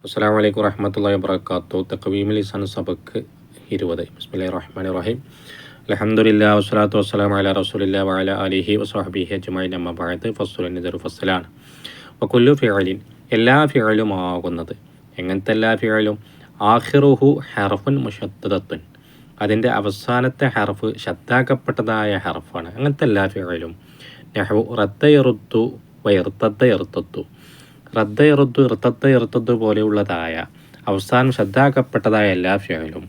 അസ്സലാമു അലൈക്കും വറഹ്മത്തുള്ളാഹി വബറകാതുഹു. തഖ്വീമുൽ ലിസാൻ സബക്ക് 20. ബിസ്മില്ലാഹിർ റഹ്മാനിർ റഹീം. അൽഹംദുലില്ലാഹി വസ്സലാത്തു വസ്സലാമു അലാ റസൂലില്ലാഹി വഅലാ ആലിഹി വസ്വഹ്ബിഹി അജ്മഈൻ. അമ്മാ ബഅദ്. ഫസ്ലുൻ നിദറു ഫസ്സലാണ്. വകുല്ലു ഫിഅലിൻ, എല്ലാ ഫിഅലും ആകുന്നത്. എങ്ങനത്തെ എല്ലാ ഫിഅലും? ആഖിറുഹു ഹർഫുൻ മുശദ്ദദത്തുൻ, അതിൻ്റെ അവസാനത്തെ ഹർഫ് ശദ്ദാക്കപ്പെട്ടതായ ഹർഫാണ്. അങ്ങനത്തെ എല്ലാ ഫിഅലും. നഹ്വു റദ്ദ യറുദ്ദു വയർത്തദ്ദ യർത്തദ്ദു, റദ്ദ യറുദ്ദു ഇർത്തദ്ദ ഇർത്തദ്ദു പോലെയുള്ളതായ അവസാനം ശ്രദ്ധാക്കപ്പെട്ടതായ എല്ലാ ഫിഅലും.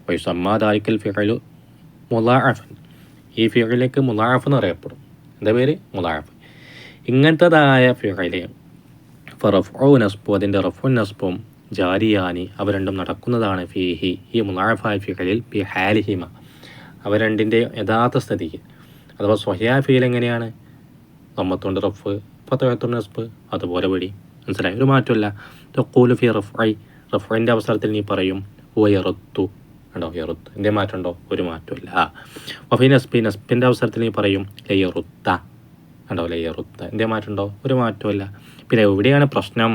വയുസമ്മാ ദാലിക്കൽ ഫിഅലു മുളാഅഫൻ, ഈ ഫിഅലിലേക്ക് മുളാഅഫ് എന്ന് അറിയപ്പെടും. എന്താ പേര്? മുളാഅഫ്. ഇങ്ങനത്തതായ ഫിഅല് ഫറഫ്ഉ നസ്ബു, അതിൻ്റെ റഫ്ഉൻ നസ്ബും ജാരിയാനി, അവ രണ്ടും നടക്കുന്നതാണ്. ഫീഹി, ഈ മുളാഅഫായ ഫിഅലിൽ, ഫി ഹാലിഹിമ, അവ രണ്ടിൻ്റെ യഥാർത്ഥ സ്ഥിതിക്ക്. അഥവാ സ്വഹിയാ ഫീൽ എങ്ങനെയാണ്? നമ്മത്തോണ്ട് റഫ്, ഫതഹത്തുൻ നസ്ബ്, അതുപോലെ വഴി. മനസ്സിലായി? ഒരു മാറ്റമില്ല. തഖൂലു ഫി റഫ്ഇ, റഫ്ഇൻ്റെ അവസരത്തിൽ നീ പറയും വയറുത്തു. ഉണ്ടോ? യറുത്ത്. എന്തേ മാറ്റമുണ്ടോ? ഒരു മാറ്റമില്ല. വഫി നസ്ബി, നസ്ബിൻ്റെ അവസരത്തിൽ നീ പറയും ലയറുത്ത. ഉണ്ടോ? ലയറുത്ത. എന്തേ മാറ്റമുണ്ടോ? ഒരു മാറ്റമില്ല. പിന്നെ എവിടെയാണ് പ്രശ്നം?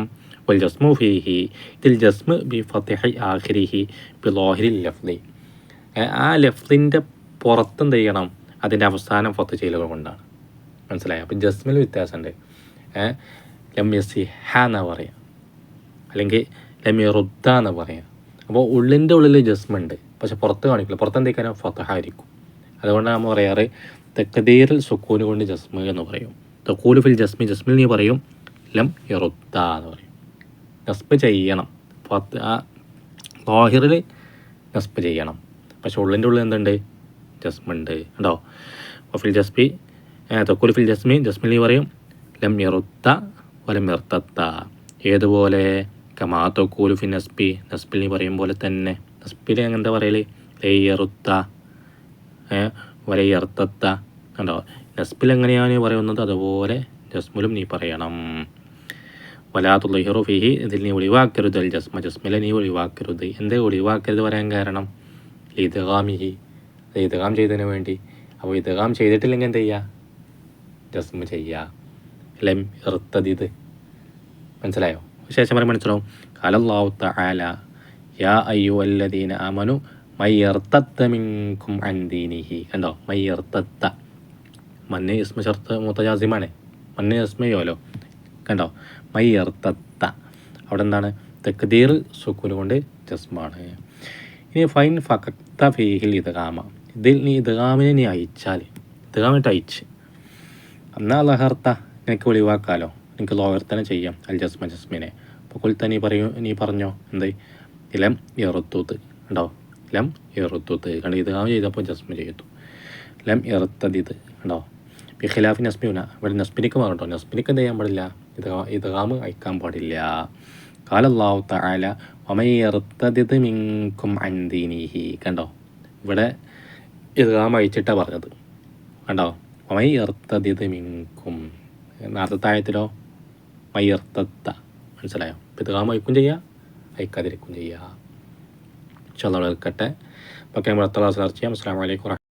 വൽ ജസ്മു ഫീഹി, ഇതിൽ ജസ്മ് ബി ഫതിഹി ആഖിരിഹി ബി ളാഹിരിൽ ലഫ്ളി, ആ ലഫ്ളിൻ്റെ പുറത്തെന്ത് ചെയ്യണം? അതിൻ്റെ അവസാനം ഫത്ത് ചെയ്യലുകൾ കൊണ്ടാണ്. മനസ്സിലായി? അപ്പം ജസ്മിൽ വ്യത്യാസമുണ്ട്. ലം യസിഹ എന്ന് പറയാം, അല്ലെങ്കിൽ ലം യറുദ്ദ എന്ന് പറയാം. അപ്പോൾ ഉള്ളിൻ്റെ ഉള്ളിൽ ജസ്മുണ്ട്, പക്ഷെ പുറത്ത് കാണിക്കില്ല. പുറത്ത് എന്തൊക്കെയാണ്? ഫതഹ ആയിരിക്കും. അതുകൊണ്ടാണ് നമ്മൾ പറയാറ് തഖ്ദീറിൽ സുക്കൂന് കൊണ്ട് ജസ്മ് എന്ന് പറയും. തഖൂലു ഫിൽ ജസ്മി, ജസ്മിൽ നീ പറയും ലം യറുദ്ദ എന്ന് പറയും. നസ്ബ് ചെയ്യണം, ളാഹിറിൽ നസ്ബ് ചെയ്യണം, പക്ഷെ ഉള്ളിൻ്റെ ഉള്ളിൽ എന്തുണ്ട്? ജസ്മുണ്ട്. ഉണ്ടോ? ഫിൽ ജസ്ബി, തഖൂലു ഫിൽ ജസ്മി, ജസ്മിൽ നീ പറയും ലം യറുദ്ദ വലം യർത്തദ്ദ. ഏതുപോലെ? കമാ തഖൂലു ഫി നസ്ബി, നസ്ബിൽ നീ പറയും പോലെ തന്നെ. നസ്ബിൽ എന്താ പറയൽ? ലയറുദ്ദ വലയർത്തദ്ദ. ഉണ്ടോ? നസ്ബിൽ എങ്ങനെയാണ് പറയുന്നത് അതുപോലെ ജസ്മിലും നീ പറയണം. വലാ തുളിഹിറു ഫിഹി, ഇതിൽ നീ ഒഴിവാക്കരുത്. അൽ ജസ്മ, ജസ്മിലെ നീ ഒഴിവാക്കരുത്. എന്തേ ഒഴിവാക്കരുത് പറയാൻ കാരണം? ഇദ്ഗാമിഹി, ഇദ്ഗാം ചെയ്തതിന് വേണ്ടി. അപ്പോൾ ഇദ്ഗാം ചെയ്തിട്ടില്ലെങ്കിൽ എന്ത് ചെയ്യുക? ജസ്മ ചെയ്യുക. ലം ഇർത്തദിദ്. മനസ്സിലായോ? ശേഷം പറയാൻ മനസ്സിലാവും. ഖാലല്ലാഹു തആല യാ അയ്യുഹല്ലദീന ആമനു മയ്യർത്തദ്ദ മിൻകും അൻ ദീനിഹി. കണ്ടോ? മയ്യർത്തദ്ദ, മന്ന് ഇസ്മ ഷർത്ത് മുതജാസിമാണ്. മന്ന് ഇസ്മയോലോ. കണ്ടോ? മയ്യർത്തദ്ദ, അവിടെ എന്താണ്? തഖ്ദീർ സുക്കൂന് കൊണ്ട് ജസ്മാണ്. ഇനി ഫൈൻ ഫഖത്ത ഫീഹിൽ ഇദ്ഗാമ, ഇതിൽ നീ ഇദ്ഗാമിനെ നീ അയച്ചാൽ, ഇദ്ഗാമിട്ട് അയച്ച്, എന്നാൽ ലഹർത്ത, നിനക്ക് ഒഴിവാക്കാലോ, നിനക്ക് ലോകർത്തനെ ചെയ്യാം. അൽ ജസ്മ, ജസ്മിനെ. അപ്പോൾ കുൽത്ത, നീ പറഞ്ഞോ എന്ത്? ലം യറുദ്ദുദ്. ഉണ്ടോ? ലം യറുദ്ദുദ്. കണ്ട് ഇദ്ഗാം ചെയ്തപ്പോൾ ജസ്മ ചെയ്തു. ലം യർത്തദിദ്. ഉണ്ടോ? ബി ഖിലാഫി നസ്ബിന, ഇവിടെ നസ്ബിനിക്ക് മാറട്ടോ. നസ്ബിനിക്ക് എന്ത് ചെയ്യാൻ പാടില്ല? ഇദ്ഗാം അയക്കാൻ പാടില്ല. ഖാലല്ലാഹു തആല വമൻ യർത്തദിദ് മിൻകും അൻ ദീനിഹി. കണ്ടോ? ഇവിടെ ഇദ്ഗാം അയച്ചിട്ടാണ് പറഞ്ഞത്. കണ്ടോ? വമൻ യർത്തദിദ് മിൻകും. നേരത്തെ ആയത്തിലോ മയ്യർത്തദ്ദ. മനസ്സിലായോ? ഇദ്ഗാം അയക്കും ചെയ്യുക, അയക്കാതിരിക്കും ചെയ്യുക. ഇൻഷാ അല്ലാഹ് കേൾക്കട്ടെ. അപ്പോൾ നമ്മൾ അടുത്ത ക്ലാസ്സിൽ ചർച്ച ചെയ്യാം. അസ്സലാമു അലൈക്കും.